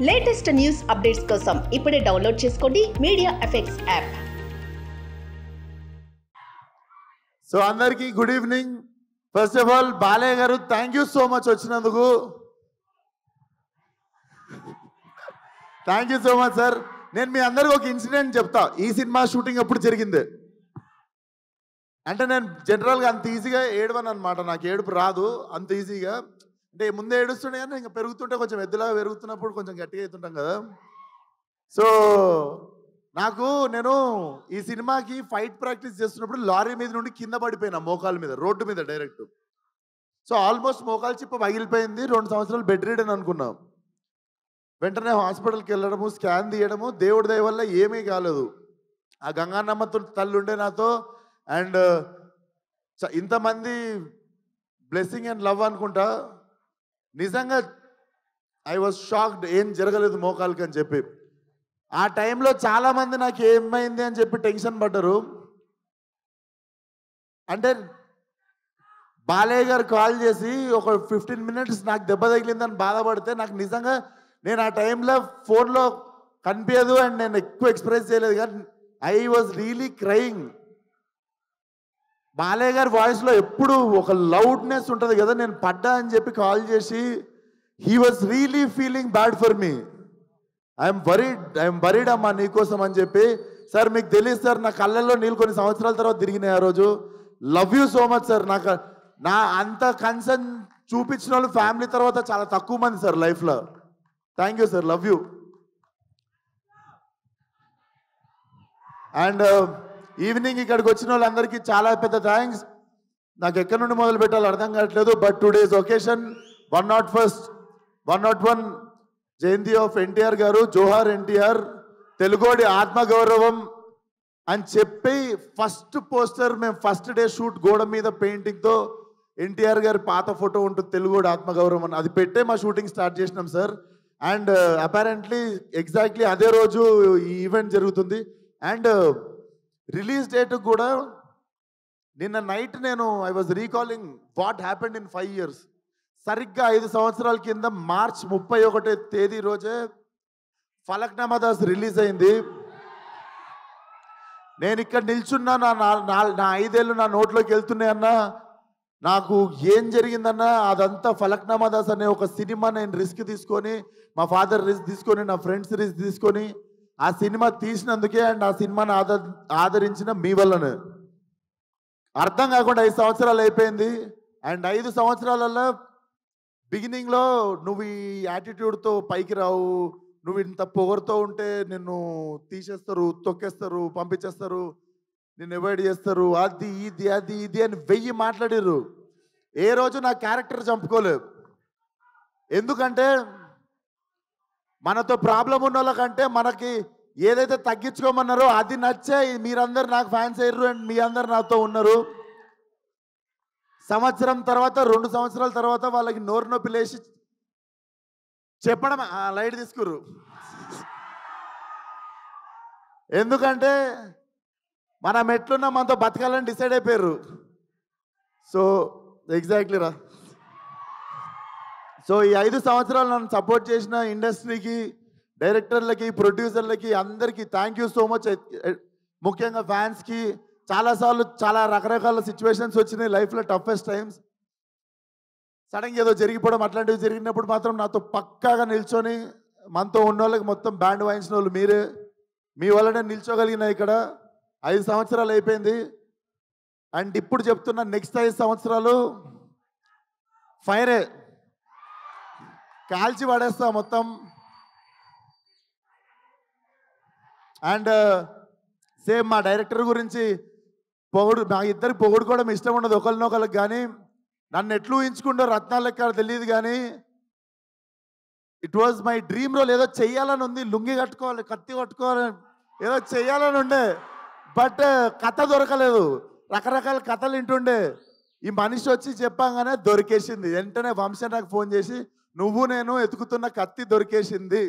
Latest news updates కోసం ఇప్పుడే download చేసుకోండి మీడియా ఎఫెక్ట్స్ యాప్. సో అందరికీ good evening. First of all Balayya garu thank you so much వచ్చినందుకు. Thank you so much sir. నేను మీ అందరికి ఒక ఇన్సిడెంట్ చెప్తా. ఈ సినిమా షూటింగ్ ఎప్పుడు జరిగింది అంటే, నేను జనరల్గా అంత ఈజీగా ఏడవను అనమాట. నాకు ఏడుపు రాదు అంత ఈజీగా. అంటే ముందే ఏడుస్తుండే కానీ ఇంకా పెరుగుతుంటే కొంచెం ఎద్దులాగా పెరుగుతున్నప్పుడు కొంచెం గట్టిగా అవుతుంటాం కదా. సో నేను ఈ సినిమాకి ఫైట్ ప్రాక్టీస్ చేస్తున్నప్పుడు లారీ మీద నుండి కింద పడిపోయినా, మోకాల మీద, రోడ్డు మీద డైరెక్ట్. సో ఆల్మోస్ట్ మోకాలు చిప్ప పగిలిపోయింది. 2 సంవత్సరాలు బెడ్ రీడ్ అని అనుకున్నాం. వెంటనే హాస్పిటల్కి వెళ్ళడము, స్కాన్ తీయడము, దేవుడి దయ వల్ల ఏమీ కాలేదు. ఆ గంగానమ్మ తల్లి ఉండే నాతో. అండ్ ఇంతమంది బ్లెస్సింగ్ అండ్ లవ్ అనుకుంటా. నిజంగా ఐ వాజ్ షాక్డ్, ఏం జరగలేదు మోకాలకి అని చెప్పి. ఆ టైంలో చాలామంది నాకు ఏమైంది అని చెప్పి టెన్షన్ పడ్డారు. అంటే బాలయ్య గారు కాల్ చేసి ఒక 15 మినిట్స్ నాకు దెబ్బ తగిలిందని బాధపడితే, నాకు నిజంగా నేను ఆ టైంలో ఫోన్లో కనిపించదు అండ్ నేను ఎక్కువ ఎక్స్ప్రెస్ చేయలేదు, కానీ I was really crying. Balayya గారి వాయిస్లో ఎప్పుడు ఒక లౌడ్నెస్ ఉంటుంది కదా. నేను పడ్డా అని చెప్పి కాల్ చేసి, he was really feeling bad for me. I'm worried అమ్మా నీకోసం అని చెప్పి. సార్ మీకు తెలియదు సార్, నా కళ్ళల్లో నీళ్ళు కొన్ని సంవత్సరాల తర్వాత తిరిగినాయి ఆ రోజు. Love you so much sir. నా అంత కన్సర్న్ చూపించిన వాళ్ళు ఫ్యామిలీ తర్వాత చాలా తక్కువ మంది సార్ లైఫ్లో. Thank you sir, love you. And evening ఇక్కడికి వచ్చిన వాళ్ళందరికీ చాలా పెద్ద థ్యాంక్స్. నాకు ఎక్కడి నుండి మొదలు పెట్టాలో అర్థం కావట్లేదు. బట్ టుడేస్ ఒకేషన్ 101 జయంతి ఆఫ్ ఎన్టీఆర్ గారు. జోహార్ ఎన్టీఆర్, తెలుగోడి ఆత్మగౌరవం అని చెప్పి ఫస్ట్ పోస్టర్ మేము ఫస్ట్ డే షూట్ గోడ మీద పెయింటింగ్తో ఎన్టీఆర్ గారి పాత ఫోటో ఉంటుంది, తెలుగోడి ఆత్మగౌరవం అని. అది పెట్టే మా షూటింగ్ స్టార్ట్ చేసినాం సార్. అండ్ అపారెంట్లీ ఎగ్జాక్ట్లీ అదే రోజు ఈ ఈవెంట్ జరుగుతుంది. అండ్ రిలీజ్ డేట్ కూడా నిన్న night I was recalling what happened in 5 years. సరిగ్గా 5 సంవత్సరాల కింద మార్చ్ 31వ తేదీ రోజే ఫలక్నామా దాస్ రిలీజ్ అయింది. నేను ఇక్కడ నిల్చున్నా, నా 5 ఏళ్ళు నా నోట్లోకి వెళ్తున్నాయన్నా. నాకు ఏం జరిగిందన్నా, అదంతా ఫలక్నామా దాస్ అనే ఒక సినిమా నేను రిస్క్ తీసుకొని, మా ఫాదర్ రిస్క్ తీసుకొని, నా ఫ్రెండ్స్ రిస్క్ తీసుకొని ఆ సినిమా తీసినందుకే అండ్ ఆ సినిమాని ఆదరించిన మీ వల్లనే. అర్థం కాకుండా 5 సంవత్సరాలు అయిపోయింది. అండ్ 5 సంవత్సరాలలో బిగినింగ్లో నువ్వు ఈ యాటిట్యూడ్తో పైకి రావు, నువ్వు ఇంత పొగరుతో ఉంటే నిన్ను తీసేస్తారు, తొక్కేస్తారు, పంపించేస్తారు, నిన్ను అవాయిడ్ చేస్తారు, అది ఇది అని 1000 మాట్లాడారు. ఏ రోజు నా క్యారెక్టర్ చంపుకోలేదు. ఎందుకంటే మనతో ప్రాబ్లం ఉన్న వాళ్ళకంటే మనకి ఏదైతే తగ్గించుకోమన్నారో అది నచ్చే మీరందరూ నాకు ఫ్యాన్స్ అయ్యారు అండ్ మీ అందరు నాతో ఉన్నారు. సంవత్సరం తర్వాత, 2 సంవత్సరాల తర్వాత వాళ్ళకి నోరు నొప్పి లేచి చెప్పడం లైట్ తీసుకురు. ఎందుకంటే మనం ఎట్లున్నా మనతో బతకాలని డిసైడ్ అయిపోయారు. సో ఎగ్జాక్ట్లీ రా. సో ఈ 5 సంవత్సరాలు నన్ను సపోర్ట్ చేసిన ఇండస్ట్రీకి, డైరెక్టర్లకి, ప్రొడ్యూసర్లకి అందరికీ థ్యాంక్ యూ సో మచ్. ముఖ్యంగా ఫ్యాన్స్కి. చాలాసార్లు చాలా రకరకాల సిచ్యువేషన్స్ వచ్చినాయి లైఫ్లో, టఫెస్ట్ టైమ్స్. సడన్గా ఏదో జరిగిపోవడం అట్లాంటివి జరిగినప్పుడు మాత్రం నాతో పక్కాగా నిల్చొని మనతో ఉన్న వాళ్ళకి మొత్తం బ్యాండ్ వాయించిన వాళ్ళు మీరే. మీ వల్లనే నిల్చోగలిగిన ఇక్కడ. 5 సంవత్సరాలు అయిపోయింది. అండ్ ఇప్పుడు చెప్తున్నా, నెక్స్ట్ 5 సంవత్సరాలు ఫైరే, కాల్చి పడేస్తా మొత్తం. అండ్ సేమ్ మా డైరెక్టర్ గురించి మా ఇద్దరికి పొగుడుకోవడం ఇష్టం ఉండదు ఒకరినొకరికి. కానీ నన్ను ఎట్లు ఊహించుకుంటో రత్నాలు లెక్క తెలియదు, కానీ it was my dream role. ఏదో చెయ్యాలని ఉంది, లుంగి కట్టుకోవాలి, కత్తి కట్టుకోవాలి, ఏదో చెయ్యాలని ఉండే. బట్ కథ దొరకలేదు. రకరకాల కథలు వింటుండే. ఈ మనిషి వచ్చి చెప్పంగానే దొరికేసింది. వెంటనే వంశీ నాకు ఫోన్ చేసి, నువ్వు నేను ఎతుకుతున్న కత్తి దొరికేసింది,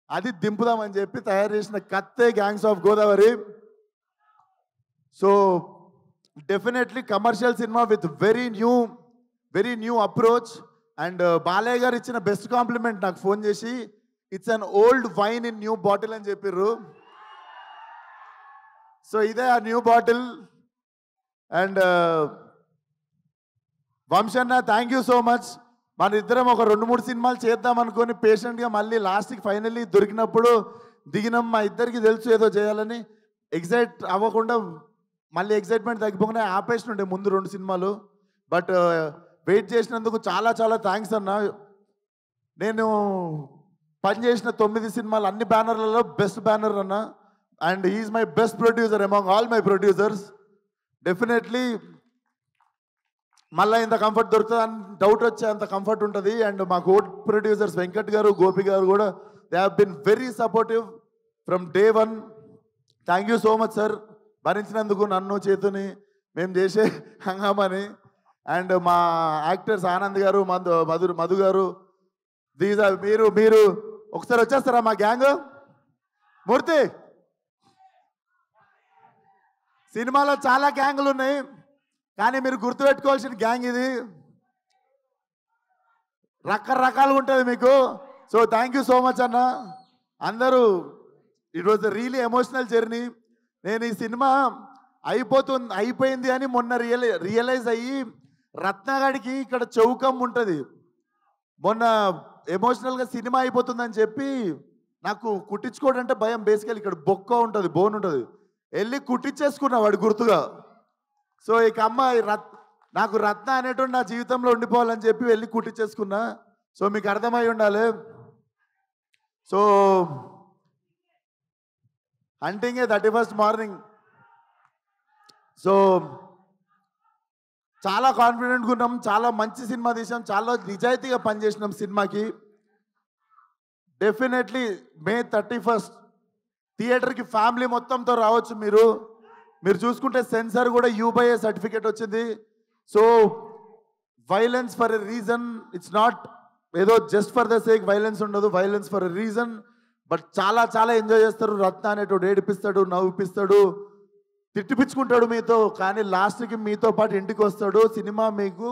అది దింపుదామని చెప్పి తయారు చేసిన కత్తే gangs of Godavari. So definitely commercial cinema with very new approach. And Balayya garu ఇచ్చిన బెస్ట్ కాంప్లిమెంట్ నాకు ఫోన్ చేసి, it's an old wine in new bottle అని చెప్పిర్రు. సో ఇదే ఆ న్యూ బాటిల్. అండ్ వంశన్న థ్యాంక్ యూ సో మచ్. మన ఇద్దరం ఒక 2-3 సినిమాలు చేద్దాం అనుకొని పేషెంట్గా మళ్ళీ లాస్ట్కి ఫైనల్లీ దొరికినప్పుడు దిగినాం. మా ఇద్దరికి తెలుసు ఏదో చేయాలని. ఎగ్జైట్ అవ్వకుండా మళ్ళీ ఎగ్జైట్మెంట్ తగ్గిపోకుండా ఆపేసినుండే ముందు 2 సినిమాలు. బట్ వెయిట్ చేసినందుకు చాలా చాలా థ్యాంక్స్ అన్న. నేను పనిచేసిన 9 సినిమాలు అన్ని బ్యానర్లలో బెస్ట్ బ్యానర్ అన్న. And he's my best producer among all my producers. Definitely మళ్ళీ ఇంత కంఫర్ట్ దొరుకుతుంది అని డౌట్ వచ్చే అంత కంఫర్ట్ ఉంటుంది. అండ్ మా కో ప్రొడ్యూసర్స్ వెంకట్ గారు, గోపి గారు కూడా they have been very supportive from day 1. Thank you so much sir, భరించినందుకు నన్ను, చేతుని, మేము చేసే హంగామని. అండ్ మా యాక్టర్స్ ఆనంద్ గారు, మధు గారు, దీస్ ఆర్ మీరు ఒకసారి వచ్చేస్తారా మా గ్యాంగ్? మూర్తి, సినిమాలో చాలా గ్యాంగులు ఉన్నాయి కానీ మీరు గుర్తుపెట్టుకోవాల్సిన గ్యాంగ్ ఇది. రకరకాలుగా ఉంటుంది మీకు. So thank you so much అన్న. అందరూ it was the really emotional journey. నేను ఈ సినిమా అయిపోయింది అని మొన్న రియలైజ్ అయ్యి రత్నగాడికి ఇక్కడ చౌకం ఉంటుంది. మొన్న ఎమోషనల్గా సినిమా అయిపోతుందని చెప్పి నాకు కుట్టించుకోవడం అంటే భయం. బేసికల్ ఇక్కడ బొక్క ఉంటుంది, బోన్ ఉంటుంది. వెళ్ళి కుట్టించేసుకున్నా వాడి గుర్తుగా. సో ఇక అమ్మాయి నాకు రత్న అనేటువంటి నా జీవితంలో ఉండిపోవాలని చెప్పి వెళ్ళి కుట్టించేసుకున్నా. సో మీకు అర్థమై ఉండాలి. So హంటింగే 31st morning. సో చాలా కాన్ఫిడెంట్గా ఉన్నాం, చాలా మంచి సినిమా తీసాం, చాలా నిజాయితీగా పనిచేసినాం సినిమాకి. డెఫినెట్లీ May 31st థియేటర్కి ఫ్యామిలీ మొత్తంతో రావచ్చు. మీరు చూసుకుంటే సెన్సార్ కూడా U/A సర్టిఫికేట్ వచ్చింది. So violence for a reason, it's not ఏదో just for the sake violence ఉండదు. Violence for a reason. But చాలా చాలా ఎంజాయ్ చేస్తారు. రత్న అనేటోడు ఏడిపిస్తాడు, నవ్విపిస్తాడు, తిట్టిపించుకుంటాడు మీతో, కానీ లాస్ట్కి మీతో పాటు ఇంటికి వస్తాడు. సినిమా మీకు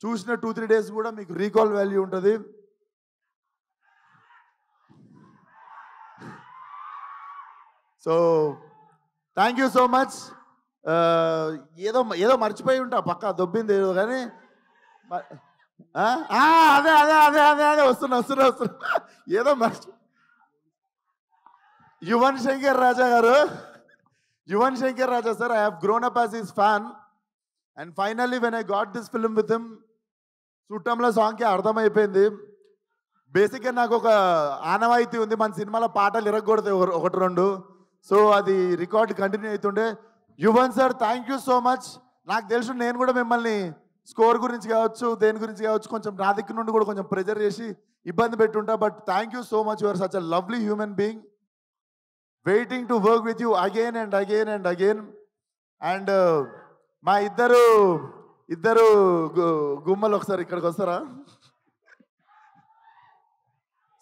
చూసిన 2-3 days కూడా మీకు రీకాల్ వాల్యూ ఉంటుంది. So thank you so much. ఏదో మర్చిపోయి ఉంటా, పక్కా దొబ్బింది ఏదో, కానీ అదే అదే అదే అదే అదే వస్తున్నా ఏదో మర్చి Yuvan Shankar Raja garu, Yuvan Shankar Raja sir, I have grown up as his fan. And finally when I got this film with him, చుట్టంలో సాంగ్కి అర్థమైపోయింది. బేసిక్గా నాకు ఒక ఆనవాయితీ ఉంది, మన సినిమాలో పాటలు ఇరగకూడదు 1-2. సో అది రికార్డ్ కంటిన్యూ అవుతుండే. Yuvan sir thank you so much. నాకు తెలుసు నేను కూడా మిమ్మల్ని స్కోర్ గురించి కావచ్చు, దేని గురించి కావచ్చు, కొంచెం నా దగ్గర నుండి కూడా కొంచెం ప్రెజర్ చేసి ఇబ్బంది పెట్టుంటా. But thank you so much. You are such a lovely human being. Waiting to work with you again and again and again. And మా ఇద్దరు గుమ్మలు ఒకసారి ఇక్కడికి వస్తారా?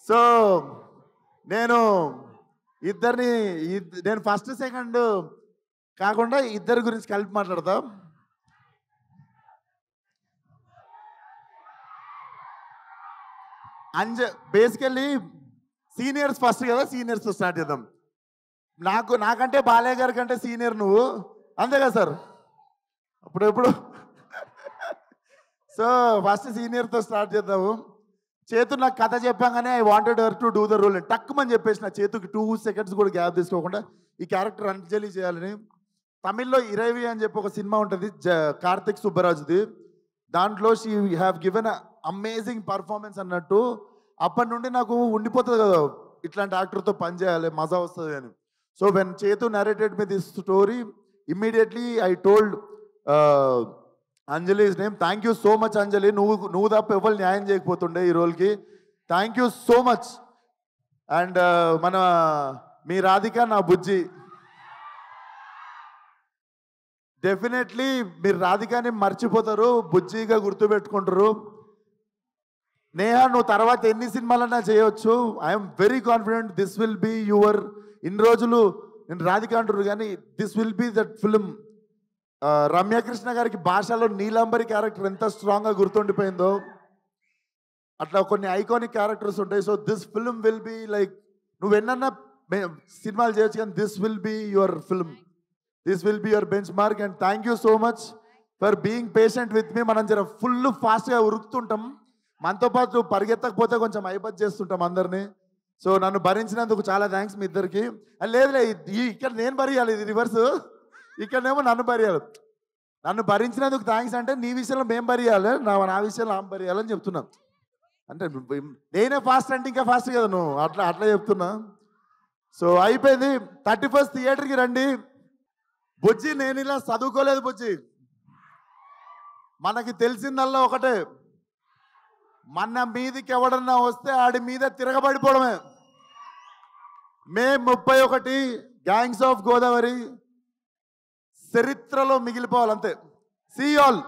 సో నేను ఫస్ట్ సెకండ్ కాకుండా ఇద్దరి గురించి కలిపి మాట్లాడతా. బేసికల్లీ సీనియర్స్ ఫస్ట్ కదా, సీనియర్స్తో స్టార్ట్ చేద్దాం. నాకంటే బాలయ్య గారి కంటే సీనియర్ నువ్వు, అంతే కదా సార్? అప్పుడెప్పుడు సో ఫస్ట్ సీనియర్తో స్టార్ట్ చేద్దాము. చేతు నాకు కథ చెప్పాగానే I wanted her to do the role అని టక్కుమని చెప్పేసి నా చేతుకి 2 seconds కూడా గ్యాప్ తీసుకోకుండా ఈ క్యారెక్టర్ అంజలి చేయాలని. తమిళ్లో ఇరవి అని చెప్పి ఒక సినిమా ఉంటుంది కార్తిక్ సుబ్బరాజుది. దాంట్లో she have given amazing performance అన్నట్టు. అప్పటి నుండి నాకు ఉండిపోతుంది కదా ఇట్లాంటి యాక్టర్తో పనిచేయాలి, మజా వస్తుంది అని. So when Chethu narrated me this story, immediately I told Anjali's name. Thank you so much Anjali, నువ్వు తప్ప ఎవరు న్యాయం చేయకపోతుండే ఈ రోల్కి. Thank you so much. And మీ రాధిక నా బుజ్జి. డెఫినెట్లీ మీరు రాధికాని మర్చిపోతారు, బుజ్జిగా గుర్తుపెట్టుకుంటారు. నేహా నువ్వు తర్వాత ఎన్ని సినిమాలన్నా చేయవచ్చు. I'm very confident this will be your. ఇన్ని రోజులు నేను రాధిక అంటారు కానీ this will be that film. Ramya Krishna గారికి భాషలో నీలాంబరి క్యారెక్టర్ ఎంత స్ట్రాంగ్గా గుర్తుండిపోయిందో. అట్లా కొన్ని ఐకానిక్ క్యారెక్టర్స్ ఉంటాయి. So this film will be like, నువ్వు ఎన్నన్నా సినిమాలు చేయొచ్చు కానీ this will be your film, this will be your benchmark. And thank you so much for being patient with me. మనం జర ఫుల్ ఫాస్ట్గా ఉరుకుతుంటాం, మనతో పాటు పరిగెత్తకపోతే కొంచెం అయిబత్ చేస్తుంటాం అందరినీ. సో నన్ను భరించినందుకు చాలా థ్యాంక్స్ మీ ఇద్దరికి. లేదులే, ఇక్కడ నేను భరియాలి, ఇది రివర్స్, ఇక్కడనేమో నన్ను భరియాలి. నన్ను భరించినందుకు థ్యాంక్స్ అంటే నీ విషయంలో మేము భరియాలి, నా విషయంలో ఆమె భరియాలని చెప్తున్నా. అంటే నేనే ఫాస్ట్ అంటే ఇంకా ఫాస్ట్ కదా నువ్వు, అట్లా అట్లా చెప్తున్నా. సో అయిపోయింది. 31st థియేటర్కి రండి. బుజ్జి, నేను ఇలా చదువుకోలేదు బుజ్జి, మనకి తెలిసిందల్లా ఒకటే, మన మీదికి ఎవడన్నా వస్తే ఆడి మీద తిరగబడిపోవడమే. మే 31 గ్యాంగ్స్ ఆఫ్ గోదావరి చరిత్రలో మిగిలిపోవాలంతే. See all.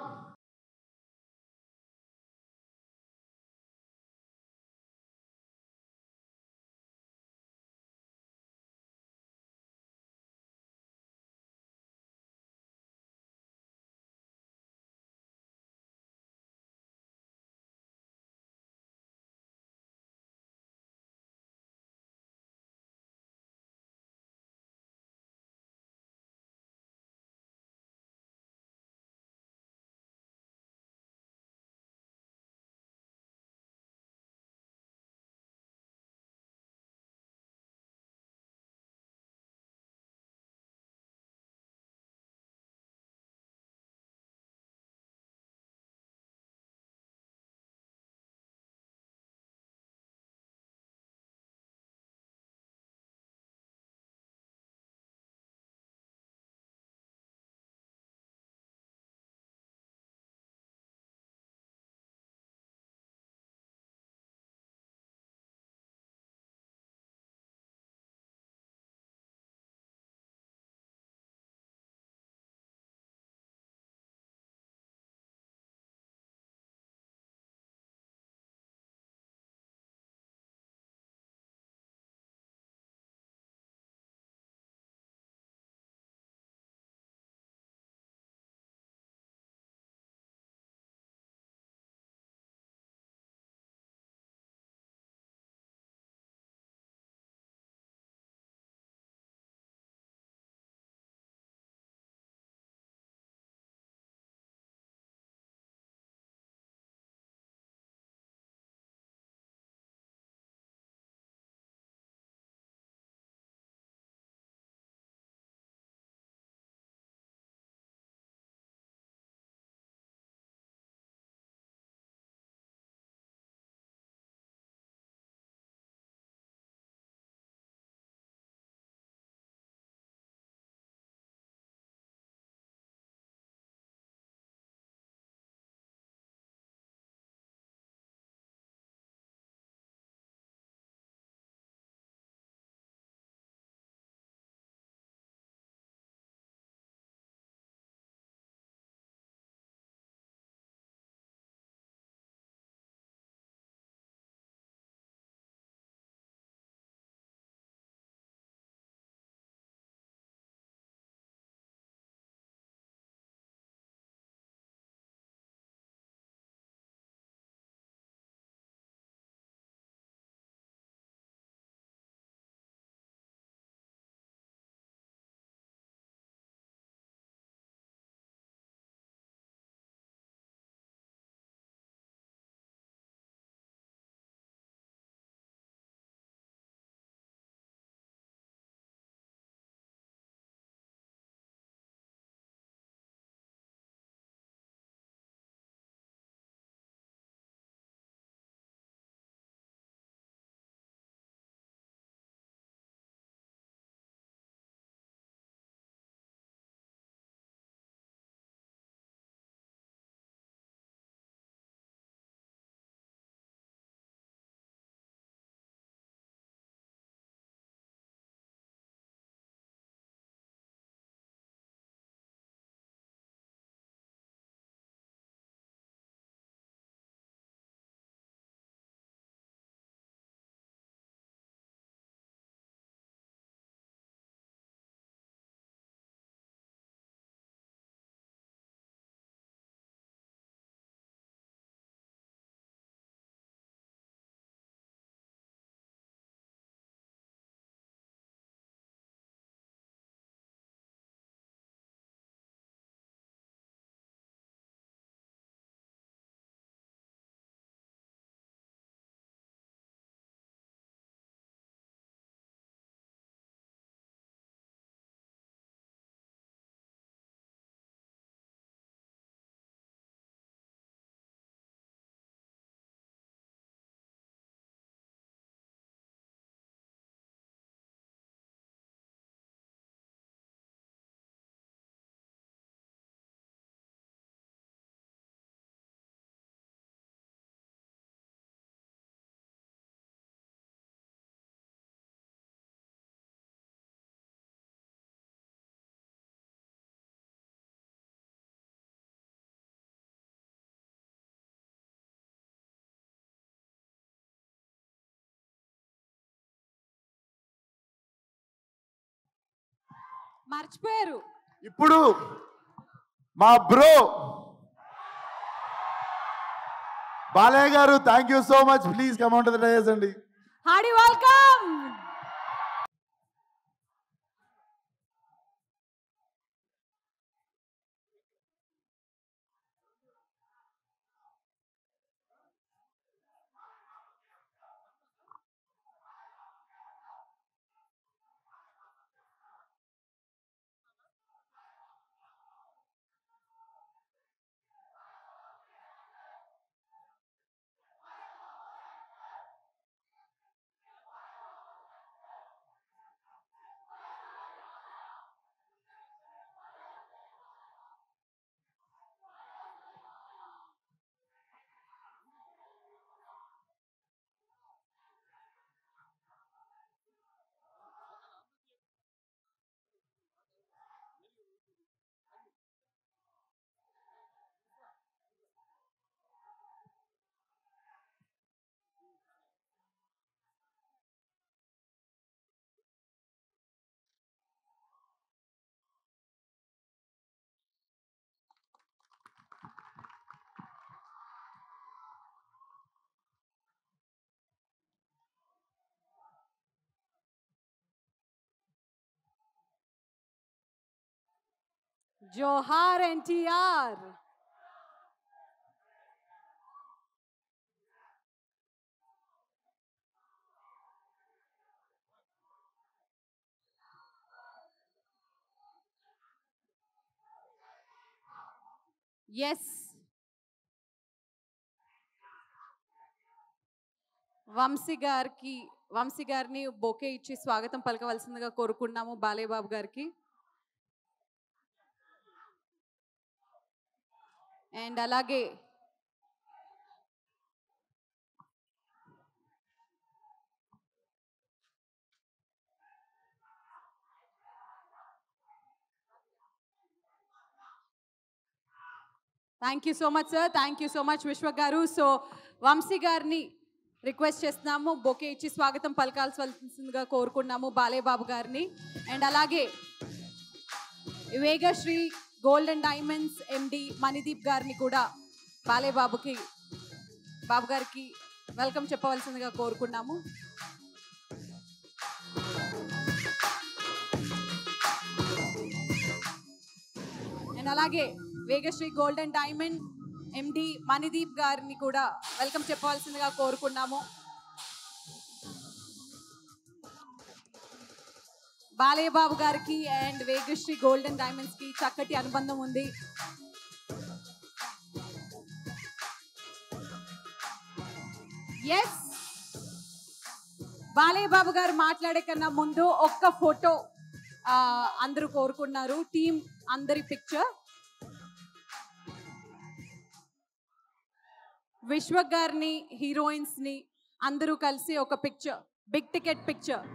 మర్చిపోయారు. ఇప్పుడు మా bro Balayya garu, thank you so much. Please come on to the dais అండి. Hearty welcome. జోహార్ ఎన్టీఆర్. ఎస్, వంశీ గారిని బొకే ఇచ్చి స్వాగతం పలకవలసిందిగా కోరుకున్నాము బాలయ్య బాబు గారికి. అండ్ అలాగే thank you so much sir, thank you so much విశ్వ గారు. సో వంశీ గారిని రిక్వెస్ట్ చేస్తున్నాము, బొకే ఇచ్చి స్వాగతం పలకాల్సిందిగా కోరుకున్నాము బాలయ్య బాబు గారిని. అండ్ అలాగే వేగశ్రీ గోల్డెన్ డైమండ్స్ ఎండి మణిదీప్ గారిని కూడా బాలయ్య బాబు గారికి వెల్కమ్ చెప్పవలసిందిగా కోరుకున్నాము. అండ్ అలాగే వేగశ్రీ గోల్డెన్ డైమండ్ ఎండి మణిదీప్ గారిని కూడా వెల్కమ్ చెప్పవలసిందిగా కోరుకున్నాము. బాలయ్య బాబు గారికి అండ్ వేగశ్రీ గోల్డెన్ డైమండ్స్ కి చక్కటి అనుబంధం ఉంది. ఎస్, బాలయ్య బాబు గారు మాట్లాడే కన్నా ముందు ఒక్క ఫోటో అందరూ కోరుకున్నారు, టీం అందరి పిక్చర్. విశ్వ గారిని, హీరోయిన్స్ ని అందరూ కలిసి ఒక picture, big ticket picture.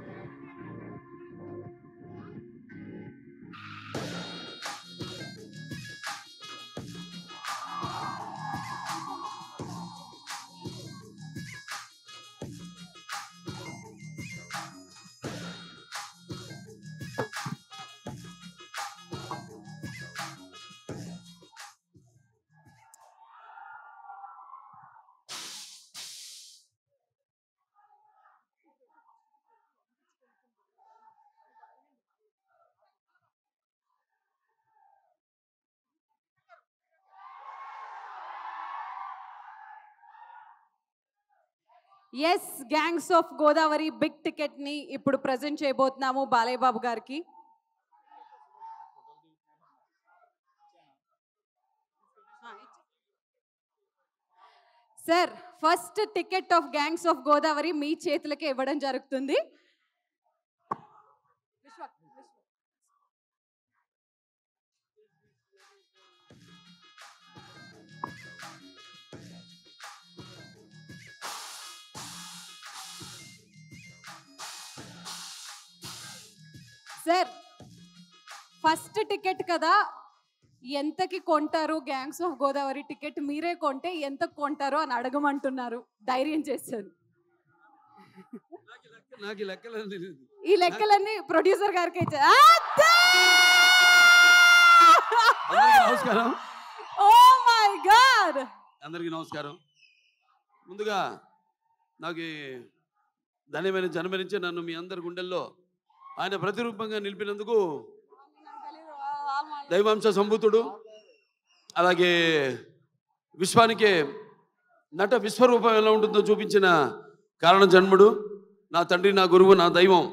Yes, gangs of Godavari big ticket ని ఇప్పుడు ప్రజెంట్ చేయబోతున్నాము బాలయ్య బాబు గారికి. Sir, first ticket of gangs of Godavari మీ చేతులకే ఇవ్వడం జరుగుతుంది. సార్, ఫస్ట్ టికెట్ కదా, ఎంతకి కొంటారు గ్యాంగ్స్ ఆఫ్ గోదావరి టికెట్? మీరే కొంటే ఎంత కొంటారో అని అడగమంటున్నారు, ధైర్యం చేశారు. ఈ లెక్కలన్నీ ప్రొడ్యూసర్ గారికి ఇచ్చారు. అందరికీ నమస్కారం. Oh my God. అందరికీ నమస్కారం. ముందుగా నాకు ధన్యమైన జన్మనిచ్చే నన్ను మీ అందరి గుండెల్లో ఆయన ప్రతిరూపంగా నిలిపినందుకు దైవాంశ సంభూతుడు, అలాగే విశ్వానికే నట విశ్వరూపం ఎలా ఉంటుందో చూపించిన కారణ జన్ముడు, నా తండ్రి, నా గురువు, నా దైవం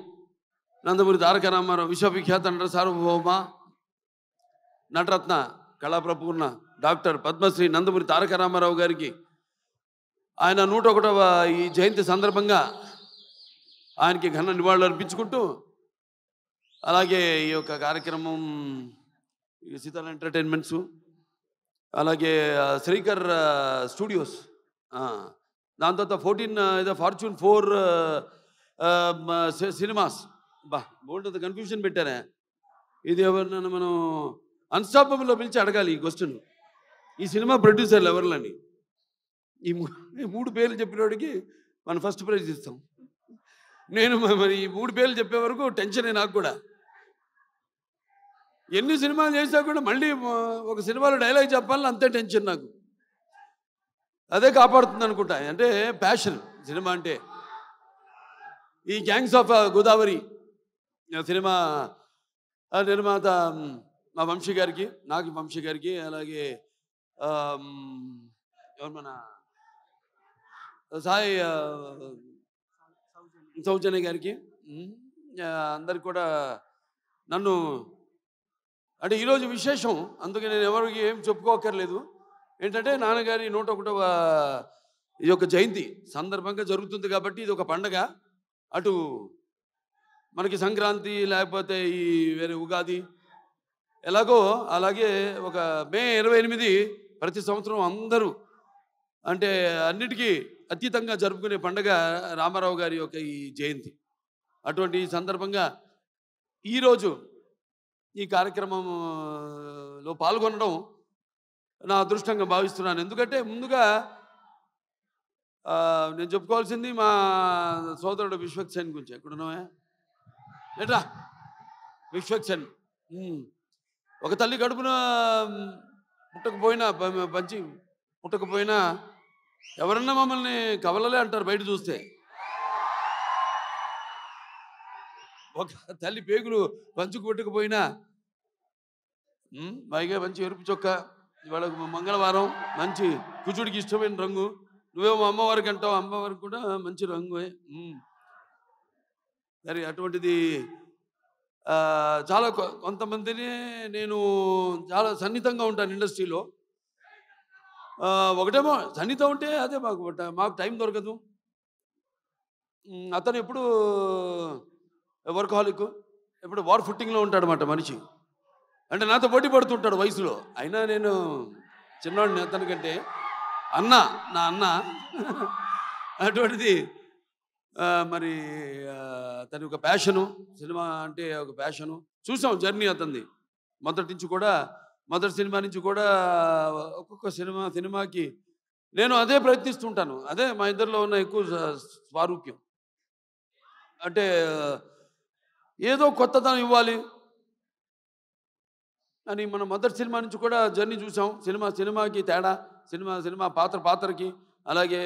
నందమూరి తారక రామారావు, విశ్వవిఖ్యాత నట సార్వభౌమ నటరత్న కళాప్రపూర్ణ డాక్టర్ పద్మశ్రీ నందమూరి తారక రామారావు గారికి ఆయన 101వ ఈ జయంతి సందర్భంగా ఆయనకి ఘన నివాళులు అర్పించుకుంటూ, అలాగే ఈ యొక్క కార్యక్రమం ఈ సీతాల ఎంటర్టైన్మెంట్స్, అలాగే శ్రీకర్ స్టూడియోస్, దాని తర్వాత 14 ఫార్చ్యూన్ 4 సినిమాస్, బోల్డ్ కన్ఫ్యూజన్ పెట్టారా? ఇది ఎవరినైనా మనం అన్స్టాపబుల్లో పిలిచి అడగాలి ఈ క్వశ్చన్. ఈ సినిమా ప్రొడ్యూసర్లు ఎవరిలని ఈ 3 పేర్లు చెప్పినోడికి మనం ఫస్ట్ ప్రైజ్ ఇస్తాం. నేను మరి ఈ 3 పేర్లు చెప్పే వరకు టెన్షనే నాకు కూడా. ఎన్ని సినిమాలు చేసినా కూడా మళ్ళీ ఒక సినిమాలో డైలాగ్ చెప్పాలని అంతే టెన్షన్ నాకు. అదే కాపాడుతుంది అనుకుంటా. అంటే ప్యాషన్ సినిమా అంటే. ఈ గ్యాంగ్స్ ఆఫ్ గోదావరి సినిమా నిర్మాత మా వంశీ గారికి, నాకు వంశీ గారికి, అలాగే ఎవరు మన సాయి సౌజన్య గారికి, అందరికి కూడా నన్ను అంటే ఈరోజు విశేషం. అందుకే నేను ఎవరికి ఏం చెప్పుకోకర్లేదు. ఏంటంటే నాన్నగారి 101వ ఈ యొక్క జయంతి సందర్భంగా జరుగుతుంది కాబట్టి ఇది ఒక పండగ. అటు మనకి సంక్రాంతి, లేకపోతే ఈ వేరే ఉగాది ఎలాగో అలాగే ఒక మే 28 ప్రతి సంవత్సరం అందరూ అంటే అన్నిటికీ అతీతంగా జరుపుకునే పండగ రామారావు గారి యొక్క ఈ జయంతి. అటువంటి సందర్భంగా ఈరోజు ఈ కార్యక్రమంలో పాల్గొనడం నా అదృష్టంగా భావిస్తున్నాను. ఎందుకంటే ముందుగా నేను చెప్పుకోవాల్సింది మా సోదరుడు విశ్వక్సేన్ గురించి. ఎక్కడున్నావా ఏట్రా విశ్వక్సేన్? ఒక తల్లి కడుపున పుట్టకపోయినా పంచి పుట్టకపోయినా ఎవరన్నా మమ్మల్ని కవలలే అంటారు బయట చూస్తే. ఒక తల్లి పేగులు పంచుకు పుట్టకపోయినా పైగా మంచి ఎరుపు చొక్క, ఇవాళ మంగళవారం మంచి కుచుడికి ఇష్టమైన రంగు, నువ్వేమో అమ్మవారికి అంటావు, అమ్మవారికి కూడా మంచి రంగు. సరే అటువంటిది చాలా కొంతమందిని నేను చాలా సన్నిహితంగా ఉంటాను ఇండస్ట్రీలో. ఒకటేమో సన్నిహితం ఉంటే అదే మాకు టైం దొరకదు. అతను ఎప్పుడు వర్కహాలిక్, ఎప్పుడు వార్ ఫుట్టింగ్లో ఉంటాడనమాట మనిషి. అంటే నాతో పోటీ పడుతుంటాడు వయసులో. అయినా నేను చిన్నవాడిని అతనికంటే. నా అన్న అటువంటిది మరి తన ఒక ప్యాషను, సినిమా అంటే ఒక ప్యాషను. చూసాం జర్నీ అతనిది మొదటి సినిమా నుంచి కూడా ఒక్కొక్క సినిమాకి నేను అదే ప్రయత్నిస్తుంటాను. అదే మా ఇద్దరిలో ఉన్న ఎక్కువ స్వారూప్యం. అంటే ఏదో కొత్తదనం ఇవ్వాలి అని మనం మొదటి సినిమా నుంచి కూడా జర్నీ చూసాం. సినిమాకి తేడా, సినిమా పాత్రకి, అలాగే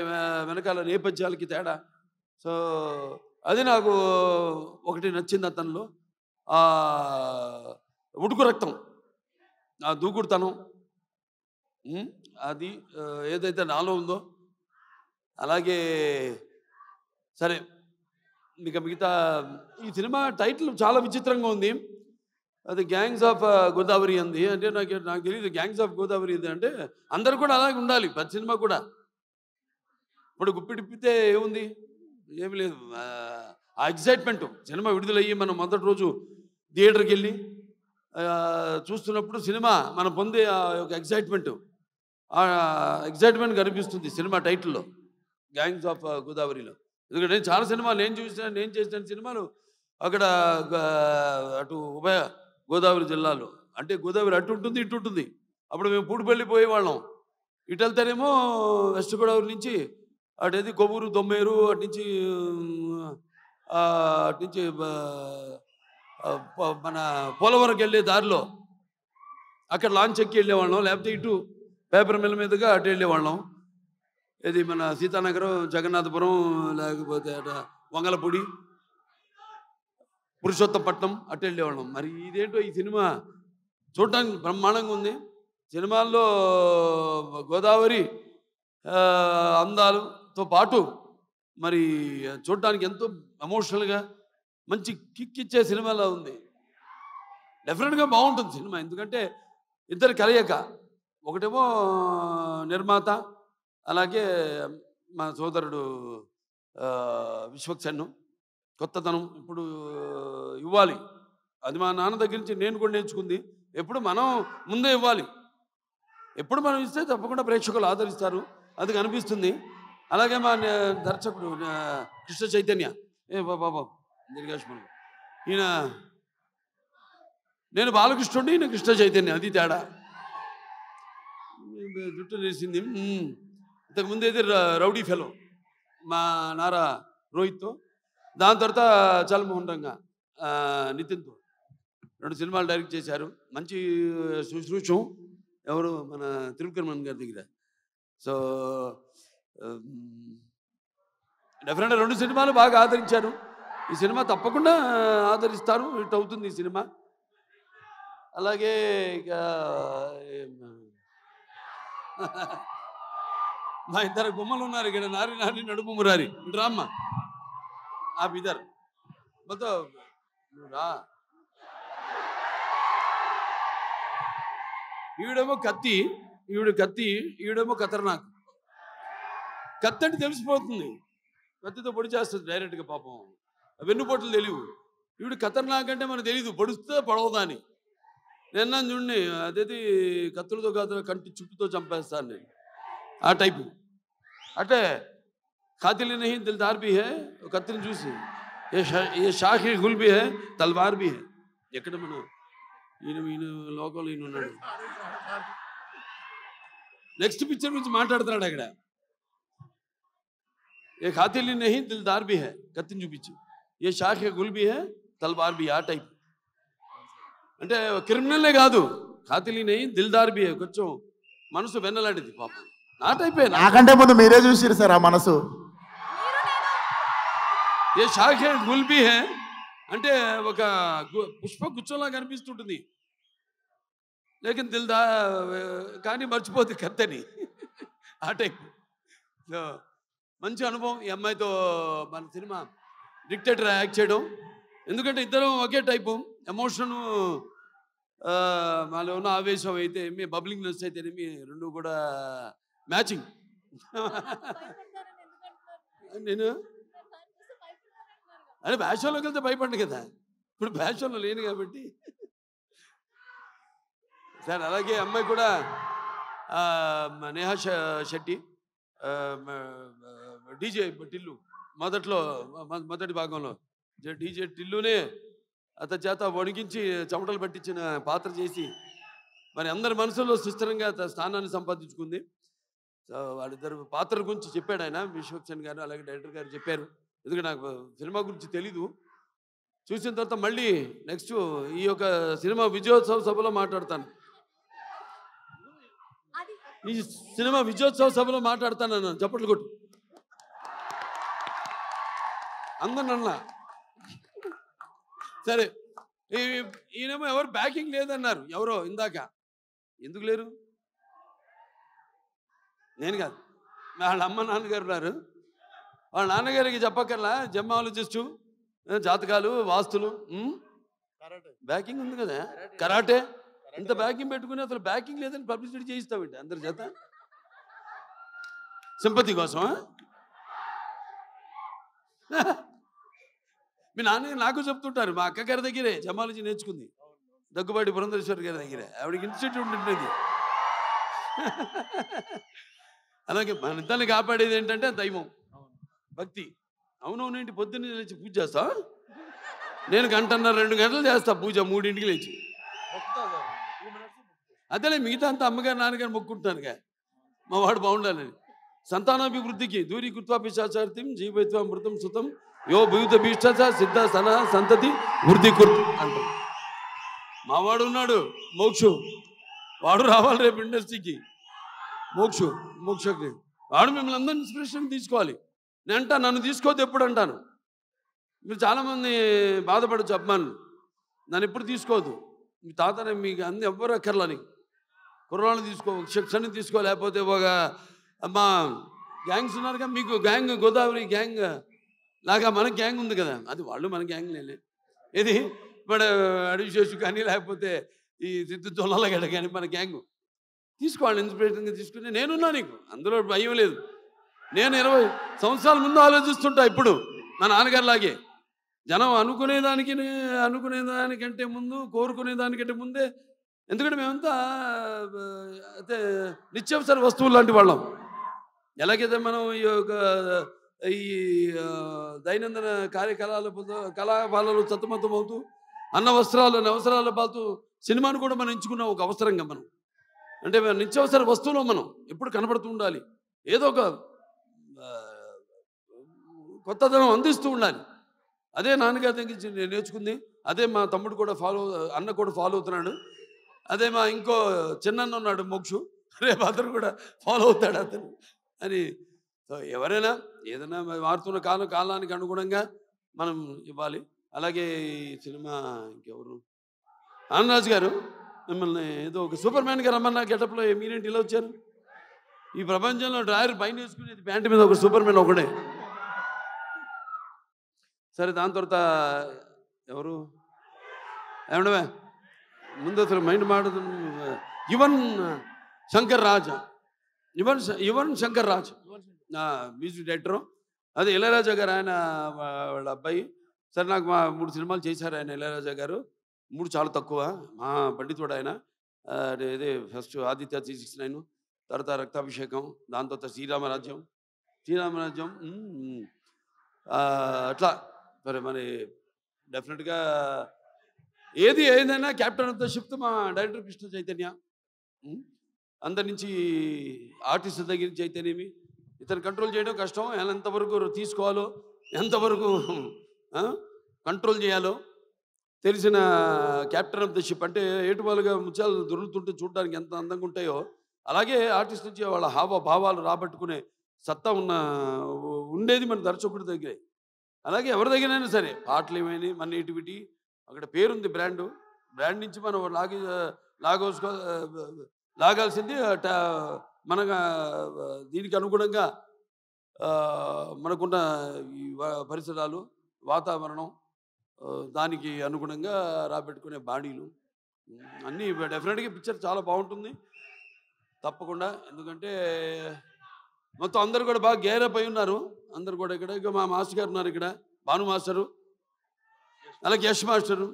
వెనకాల నేపథ్యాలకి తేడా. సో అది నాకు ఒకటి నచ్చింది అతనిలో. ఉడుకు రక్తం, ఆ దూకుడుతనం, అది ఏదైతే నాలో ఉందో. అలాగే సరే మిగతా ఈ సినిమా టైటిల్ చాలా విచిత్రంగా ఉంది. అది గ్యాంగ్స్ ఆఫ్ గోదావరి అంది. అంటే నాకు తెలియదు గ్యాంగ్స్ ఆఫ్ గోదావరి ఇది అంటే అందరు కూడా అలాగే ఉండాలి ప్రతి సినిమా కూడా. ఇప్పుడు గుప్పిడిప్పితే ఏముంది, ఏమి లేదు. ఆ ఎగ్జైట్మెంట్ సినిమా విడుదలయ్యి మనం మొదటి రోజు థియేటర్కి వెళ్ళి చూస్తున్నప్పుడు సినిమా మనం పొందే ఆ యొక్క ఎగ్జైట్మెంట్ కనిపిస్తుంది సినిమా టైటిల్లో, గ్యాంగ్స్ ఆఫ్ గోదావరిలో. ఎందుకంటే నేను చాలా సినిమాలు నేను చేసిన సినిమాలు అక్కడ అటు ఉభయ గోదావరి జిల్లాలో. అంటే గోదావరి అటు ఉంటుంది, ఇటు ఉంటుంది. అప్పుడు మేము పూడిపల్లి పోయేవాళ్ళం. ఇటు వెళ్తేనేమో వెస్ట్ గోదావరి నుంచి అటేది కొవ్వూరు, దొమ్మేరు, అటు నుంచి మన పోలవరంకి వెళ్ళే దారిలో అక్కడ లాంచ్ ఎక్కి వెళ్ళేవాళ్ళం, లేకపోతే ఇటు పేపర్ మిల్ మీదుగా అటు వెళ్ళేవాళ్ళం. ఇది మన సీతానగరం, జగన్నాథపురం, లేకపోతే అట వంగలపూడి, పురుషోత్తపట్నం అటు వెళ్ళేవాళ్ళం. మరి ఇదేంటో ఈ సినిమా చూడటానికి బ్రహ్మాండంగా ఉంది. సినిమాల్లో గోదావరి అందాలతో పాటు మరి చూడటానికి ఎంతో ఎమోషనల్గా మంచి కిక్ ఇచ్చే సినిమాలా ఉంది. డెఫినెట్గా బాగుంటుంది సినిమా. ఎందుకంటే ఇద్దరు కలయిక, ఒకటేమో నిర్మాత, అలాగే మా సోదరుడు విశ్వక్సేన్. కొత్తతనం ఇప్పుడు ఇవ్వాలి, అది మా నాన్న దగ్గర నుంచి నేను కూడా నేర్చుకుంది. ఎప్పుడు మనం ముందే ఇవ్వాలి, ఎప్పుడు మనం ఇస్తే తప్పకుండా ప్రేక్షకులు ఆదరిస్తారు, అది కనిపిస్తుంది. అలాగే మా దర్శకుడు కృష్ణ చైతన్య, బాబా దీర్ఘాష్మణ్, ఈయన నేను బాలకృష్ణుడి, ఈయన కృష్ణ చైతన్య, అది తేడా. జుట్టు నేసింది. ఇంతకుముందు అయితే రౌడీ ఫెలో మా నారా రోహిత్తో, దాని తర్వాత చల్మోహన్ రంగా నితిన్తో 2 సినిమాలు డైరెక్ట్ చేశారు. మంచి శుశ్రూషం ఎవరు మన త్రివిక్రమన్ గారి దగ్గర. సో డెఫినెట్గా 2 సినిమాలు బాగా ఆదరించారు. ఈ సినిమా తప్పకుండా ఆదరిస్తారు, హిట్ అవుతుంది ఈ సినిమా. అలాగే ఇక మా ఇద్దరు బొమ్మలు ఉన్నారు ఇక్కడ, నారి నారి నడుము మురారి. రామ్మ ఆ ఇద్దరు మొత్తం రా. ఈవిడేమో కత్తి, ఈవిడేమో ఖతర్నాక్. కత్తి అంటే తెలిసిపోతుంది, కత్తితో పొడి చేస్తుంది డైరెక్ట్గా. పాపం వెన్నుపోట్లు తెలియవు. ఈవిడ ఖతర్నాక్ అంటే మనకు తెలీదు, పొడుస్తే పొడవదా అని. నిన్న చూడండి, అదేది కత్తులతో కాదు కంటి చుప్పుతో చంపేస్తాను నేను, ఆ టైపు. అంటే ఖాతిల్ నహీ దిల్దార్ భీ హై, కత్తిని చూసి ఏ షాఖి గుల్ భీ హై, తల్వార్ భీ హై. ఎక్కడ మన ఈయన లోకంలో ఈయన ఉన్నాడు. నెక్స్ట్ పిక్చర్ గురించి మాట్లాడుతున్నాడు అక్కడ. ఏ ఖాతిల్ నహీ దిల్దార్ భీ హై, కత్తిని చూపించి, ఏ షాఖి గుల్ భీ హై, తల్వార్ భీ, ఆ టైప్. అంటే క్రిమినల్లే కాదు, ఖాతిల్ నహీ దిల్దార్ భీ హై, కొంచెం మనసు వెన్నలాంటిది పాపం. నా టైపే. నాకంటే ముందు మీరే చూసిరు సార్ ఆ మనసు. ఏ షాఖే గుల్ భీ హై అంటే ఒక పుష్ప గుచ్చంలా కనిపిస్తుంటుంది, లేకిన్ దిల్దా కానీ మర్చిపోతుంది కత్తని, ఆ టైప్. సో మంచి అనుభవం ఈ అమ్మాయితో మన సినిమా డిక్టేటర్ యాక్ట్ చేయడం. ఎందుకంటే ఇద్దరం ఒకే టైపు, ఎమోషను మాలో ఉన్న ఆవేశం అయితే మీ బబ్లింగ్నెస్ అయితేనేమి, 2 కూడా మ్యాచింగ్. నేను అంటే బ్యాషన్లోకి వెళ్తే భయపడ్డు కదా, ఇప్పుడు బ్యాషన్లో లేను కాబట్టి. సార్ అలాగే అమ్మాయి కూడా నేహా శెట్టి, డీజే టిల్లు, మొదటి భాగంలో డీజే టిల్లునే అతని చేత వణికించి చెమటలు పట్టించిన పాత్ర చేసి మరి అందరి మనసులో సుస్థిరంగా స్థానాన్ని సంపాదించుకుంది. సో వాళ్ళిద్దరు పాత్రల గురించి చెప్పాడు ఆయన, విశ్వక్సేన్ గారు అలాగే డైరెక్టర్ గారు చెప్పారు. ఎందుకంటే నాకు సినిమా గురించి తెలీదు. చూసిన తర్వాత మళ్ళీ నెక్స్ట్ ఈ యొక్క సినిమా విజయోత్సవ సభలో మాట్లాడతాను. ఈ సినిమా విజయోత్సవ సభలో మాట్లాడతాను అన్నాను. చప్పట్లు కొట్టు అందరినన్నా. సరే, ఈయనేమో ఎవరు బ్యాకింగ్ లేదన్నారు, ఎవరో ఇందాక. ఎందుకు లేరు? నేను కాదు, వాళ్ళ అమ్మ నాన్నగారు ఉన్నారు. వాళ్ళ నాన్నగారికి చెప్పక్కర్లా, జెమ్మాలజిస్టు, జాతకాలు, వాస్తులు, బ్యాకింగ్ ఉంది కదా, కరాటే. ఇంత బ్యాకింగ్ పెట్టుకుని అసలు బ్యాకింగ్ లేదని పబ్లిసిటీ చేయిస్తామండి అందరి చేత, సింపతి కోసం. మీ నాన్న నాకు చెప్తుంటారు, మా అక్క గారి దగ్గరే జమాలజీ నేర్చుకుంది, దగ్గుబాటి పురంధరేశ్వరి గారి దగ్గరే. ఆవిడకి ఇన్స్టిట్యూట్ ఉంటుంది. అలాగే మన ఇద్దరిని కాపాడేది ఏంటంటే దైవం, భక్తి. అవునవునేంటి, పొద్దున్నే లేచి పూజ చేస్తా. నేను 1:30-2 గంటలు చేస్తా పూజ, 3ంటికి లేచి. అదేలే మిగతా అంతా అమ్మగారు నాన్నగారు మొక్కుంటానుగా, మా వాడు బాగుండాలని. సంతానాభివృద్ధికి దూరీ కృత్వా పిశాచార్థం జీవైత్వ మృతం సుతం యో భూత భీష్ట సిద్ధ సన సంతతి వృద్ధి కుర్తు అంటారు. మావాడు ఉన్నాడు మోక్షు, వాడు రావాలి రేపు ఇండస్ట్రీకి. మోక్షకి వాడు మిమ్మల్ని అందరినీ ఇన్స్పిరేషన్ తీసుకోవాలి. నేను అంటాను, నన్ను తీసుకోవద్దు ఎప్పుడు అంటాను. మీరు చాలామంది బాధపడచ్చు అభిమానులు, నన్ను ఎప్పుడు తీసుకోవద్దు. మీ తాతనే మీకు అన్ని ఎవ్వరు అక్కర్లా, నీకు కుర్రాళ్ళని తీసుకో, శిక్షణని తీసుకో, లేకపోతే ఒక మా గ్యాంగ్స్ ఉన్నారుగా, మీకు గ్యాంగ్ గోదావరి గ్యాంగ్ లాగా మన గ్యాంగ్ ఉంది కదా, అది వాళ్ళు మన గ్యాంగ్ లేలే. ఇది ఇప్పుడు అడివిశేషు కానీ లేకపోతే ఈ సిద్ధు తొల్లగడ్డ కానీ మన గ్యాంగ్ తీసుకోవాలి. ఇన్స్పిరేషన్గా తీసుకుని నేనున్నా, నీకు అందులో భయం లేదు. నేను 20 సంవత్సరాల ముందు ఆలోచిస్తుంటా. ఇప్పుడు మా నాన్నగారిలాగే జనం అనుకునేదానికంటే ముందు, కోరుకునేదానికంటే ముందే. ఎందుకంటే మేమంతా అయితే నిత్యావసర వస్తువులు లాంటి వాళ్ళం. ఎలాగైతే మనం ఈ దైనందిన కళాపాలలో సతమతమవుతూ అన్న వస్త్రాలు అవసరాల పాటు సినిమాను కూడా మనం ఎంచుకున్న ఒక అవసరంగా మనం, అంటే నిత్యావసర వస్తువులో మనం ఎప్పుడు కనపడుతూ ఉండాలి, ఏదో ఒక కొత్తదనం అందిస్తూ ఉండాలి. అదే నాన్నగారి దగ్గర నేను నేర్చుకుంది. అదే మా తమ్ముడు కూడా అన్న కూడా ఫాలో అవుతున్నాడు. అదే మా ఇంకో చిన్న ఉన్నాడు మోక్షు, రేపు అతను కూడా ఫాలో అవుతాడు అతను అని. ఎవరైనా ఏదైనా మారుతున్న కాలానికి అనుగుణంగా మనం ఇవ్వాలి. అలాగే ఈ సినిమా ఇంకెవరు, ఆనందరాజు గారు మిమ్మల్ని ఏదో ఒక సూపర్ మ్యాన్గా రమ్మన్నా గెటప్లో మీరేంటి ఇలా వచ్చారు? ఈ ప్రపంచంలో డ్రాయర్ పైన వేసుకునేది ప్యాంటు మీద ఒక సూపర్ మ్యాన్ ఒకడే. సరే, దాని తర్వాత ఎవరు ఏమండవే ముందు అసలు మైండ్ మాడదు. Yuvan Shankar Raj music director. అదే ఇళయరాజా గారు, ఆయన వాళ్ళ అబ్బాయి. సరే, నాకు 3 సినిమాలు చేశారు ఆయన, ఇళయరాజా గారు. 3 చాలా తక్కువ, మా పండితుడు ఆయన. ఇదే ఫస్ట్ ఆదిత్య 369, తర్వాత రక్తాభిషేకం, దాని తర్వాత శ్రీరామరాజ్యం. అట్లా మరి డెఫినెట్గా ఏదైనా క్యాప్టెన్ ఆఫ్ ద షిప్ మా డైరెక్టర్ కృష్ణ చైతన్య. అందరి నుంచి ఆర్టిస్ట్ దగ్గర నుంచి అయితేనేమి ఇతను కంట్రోల్ చేయడం కష్టం. ఎంతవరకు తీసుకోవాలో, ఎంతవరకు కంట్రోల్ చేయాలో తెలిసిన క్యాప్టెన్ ఆఫ్ ద షిప్. అంటే ఏటువాలుగా ముత్యాలు దొరుకుతుంటే చూడడానికి ఎంత అందంగా ఉంటాయో, అలాగే ఆర్టిస్ట్ నుంచి వాళ్ళ హావభావాలు రాబట్టుకునే సత్తా ఉండేది మన దర్శకుడి దగ్గరే. అలాగే ఎవరి దగ్గరైనా సరే పాటలు ఏమైనా మన నేటివిటీ అక్కడ పేరుంది, బ్రాండ్ నుంచి మనం లాగాల్సింది మన దీనికి అనుగుణంగా మనకున్న ఈ పరిసరాలు, వాతావరణం, దానికి అనుగుణంగా రాబెట్టుకునే బాడీలు అన్నీ డెఫినెట్గా పిక్చర్ చాలా బాగుంటుంది తప్పకుండా. ఎందుకంటే మొత్తం అందరు కూడా బాగా గేరప్ అయి ఉన్నారు. అందరు కూడా ఇక్కడ ఇక మా మాస్టర్ గారు ఉన్నారు, ఇక్కడ భాను మాస్టరు, అలాగే యశ్ మాస్టరు.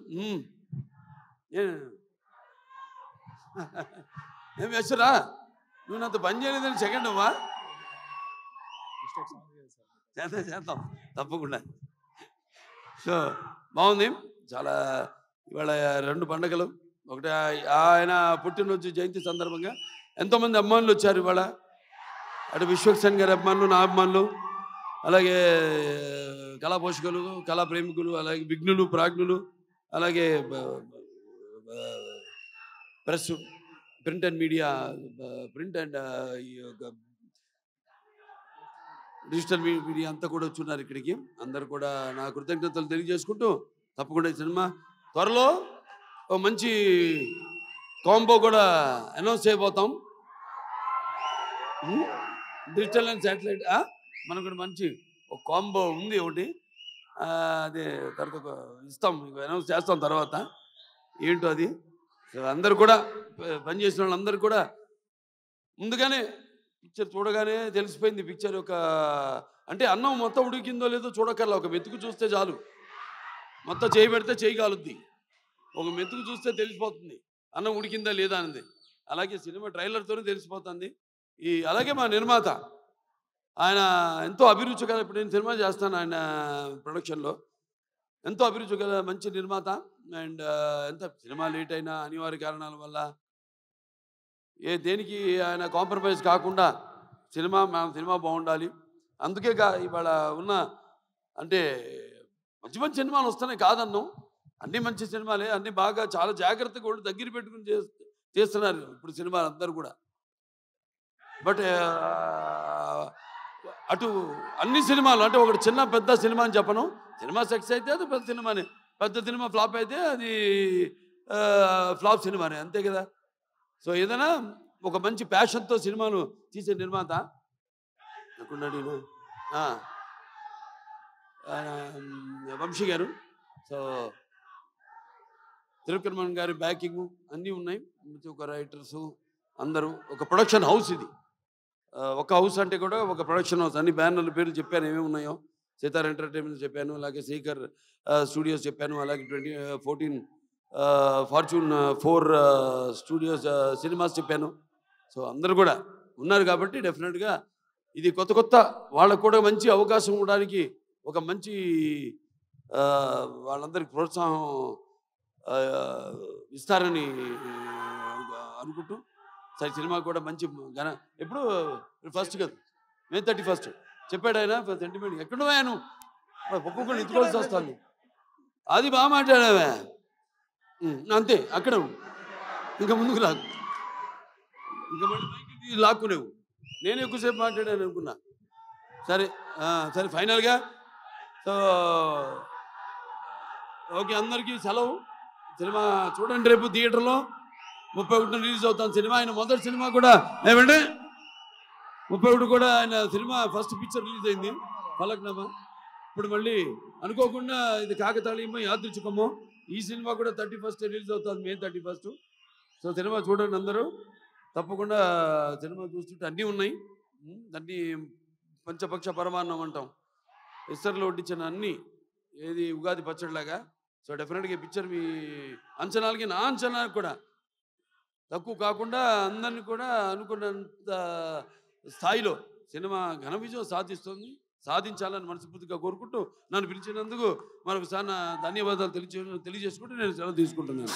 ఏం యశ్రా, నువ్వు నాతో పని చేయలేదని సెకండ్ అవ్వా? చేద్దాం తప్పకుండా. సో బాగుంది చాలా. ఇవాళ 2 పండుగలు, ఒకటి ఆయన పుట్టినరోజు జయంతి సందర్భంగా ఎంతోమంది అభిమానులు వచ్చారు ఇవాళ. అటు విశ్వక్సేన్ గారి అభిమానులు, నా అభిమానులు, అలాగే కళా పోషకులు, కళా ప్రేమికులు, అలాగే విఘ్నులు, ప్రాజ్ఞులు, అలాగే press, print and media, print and digital media అంతా కూడా వచ్చున్నారు ఇక్కడికి. అందరు కూడా నా కృతజ్ఞతలు తెలియజేసుకుంటూ, తప్పకుండా ఈ సినిమా త్వరలో ఒక మంచి కాంబో కూడా అనౌన్స్ చేయబోతాం. డిజిటల్ అండ్ శాటిలైట్ మనకు కూడా మంచి ఒక కాంబో ఉంది ఒకటి. అదే తర్వాత ఇస్తాం, అనౌన్స్ చేస్తాం తర్వాత ఏంటో అది. అందరు కూడా పనిచేసిన వాళ్ళందరూ కూడా ముందుగానే పిక్చర్ చూడగానే తెలిసిపోయింది. పిక్చర్ యొక్క అంటే అన్నం మొత్తం ఉడికిందో లేదో చూడకల్లా, ఒక మెతుకు చూస్తే చాలు. మొత్తం చేయి పెడితే చేయి కాలుద్ది, ఒక మెతుకు చూస్తే తెలిసిపోతుంది అన్నం ఉడికిందా లేదా అనేది. అలాగే సినిమా ట్రైలర్తోనే తెలిసిపోతుంది. అలాగే మా నిర్మాత ఆయన ఎంతో అభిరుచి గల, ఇప్పుడు నేను సినిమా చేస్తాను ఆయన ప్రొడక్షన్లో, ఎంతో అభిరుచి గల మంచి నిర్మాత. అండ్ ఎంత సినిమా లేట్ అయినా అనివార్య కారణాల వల్ల దేనికి ఆయన కాంప్రమైజ్ కాకుండా సినిమా బాగుండాలి. అందుకే ఇవాళ ఉన్న అంటే మంచి మంచి సినిమాలు వస్తున్నాయి కాదన్నాం, అన్నీ మంచి సినిమాలే, అన్నీ బాగా చాలా జాగ్రత్తగా కూడా దగ్గర పెట్టుకుని తీస్తున్నారు ఇప్పుడు సినిమాలు అందరూ కూడా. బట్ అటు అన్ని సినిమాలు అంటే ఒకటి చిన్న పెద్ద సినిమా అని చెప్పను. సినిమా సక్సెస్ అయితే అది పెద్ద సినిమానే, పెద్ద సినిమా ఫ్లాప్ అయితే అది ఫ్లాప్ సినిమానే, అంతే కదా. సో ఏదైనా ఒక మంచి ప్యాషన్తో సినిమాను తీసే నిర్మాత ఎక్కడున్నాడు ఈయన? వంశీ గారు. సో త్రివిక్రమన్ గారి బ్యాకింగ్ అన్నీ ఉన్నాయి. ఒక రైటర్సు అందరూ, ఒక ప్రొడక్షన్ హౌస్ ఇది. ఒక హౌస్ అంటే కూడా ఒక ప్రొడక్షన్ హౌస్. అన్ని బ్యానర్ల పేర్లు చెప్పాను ఏమేమి ఉన్నాయో. సితార్ ఎంటర్టైన్మెంట్ చెప్పాను, అలాగే శేఖర్ స్టూడియోస్ చెప్పాను, అలాగే 14 ఫార్చ్యూన్ 4 స్టూడియోస్ సినిమాస్ చెప్పాను. సో అందరూ కూడా ఉన్నారు కాబట్టి డెఫినెట్గా ఇది కొత్త కొత్త వాళ్ళకు కూడా మంచి అవకాశం ఇవ్వడానికి ఒక మంచి వాళ్ళందరికీ ప్రోత్సాహం ఇస్తారని అనుకుంటూ సరే సినిమా కూడా మంచి ఘన. ఎప్పుడు ఫస్ట్ కదా, May 31 చెప్పాడు ఆయన. సెంటిమెంట్ ఎక్కడో ఆయన ఒక్కొక్కరు ఎత్తుకోవాల్సి వస్తుంది. అది బాగా మాట్లాడావే, అంతే. అక్కడ ఇంకా ముందుకు రాదు, ఇంకా మళ్ళీ మైకి లాక్కునేవు. నేను ఎక్కువసేపు మాట్లాడాను అనుకున్నా. సరే సరే ఫైనల్గా సో ఓకే, అందరికీ సెలవు. సినిమా చూడండి, రేపు థియేటర్లో 31 రిలీజ్ అవుతాను సినిమా. ఆయన మొదటి సినిమా కూడా ఏమంటే 31 కూడా ఆయన సినిమా ఫస్ట్ పిక్చర్ రిలీజ్ అయింది ఫలక్నామా. ఇప్పుడు మళ్ళీ అనుకోకుండా ఇది కాకతాళీయమో యాదృచ్ఛికమో ఈ సినిమా కూడా 31 రిలీజ్ అవుతుంది, May 31. సో సినిమా చూడండి అందరూ తప్పకుండా. సినిమా చూస్తుంటే అన్నీ ఉన్నాయి, అన్నీ పంచపక్ష పరమాన్నం అంటాం, ఇస్తర్లో వడ్డించిన అన్నీ, ఏది ఉగాది పచ్చడిలాగా. సో డెఫినెట్గా పిక్చర్ మీ అంచనాలకి నా అంచనాలకు కూడా తక్కువ కాకుండా అందరినీ కూడా అనుకున్నంత స్థాయిలో సినిమా ఘన విజయం సాధించాలని మనస్ఫూర్తిగా కోరుకుంటూ నన్ను పిలిచినందుకు మరొకసారి నా ధన్యవాదాలు తెలియజేసుకుంటూ నేను సెలవు తీసుకుంటున్నాను.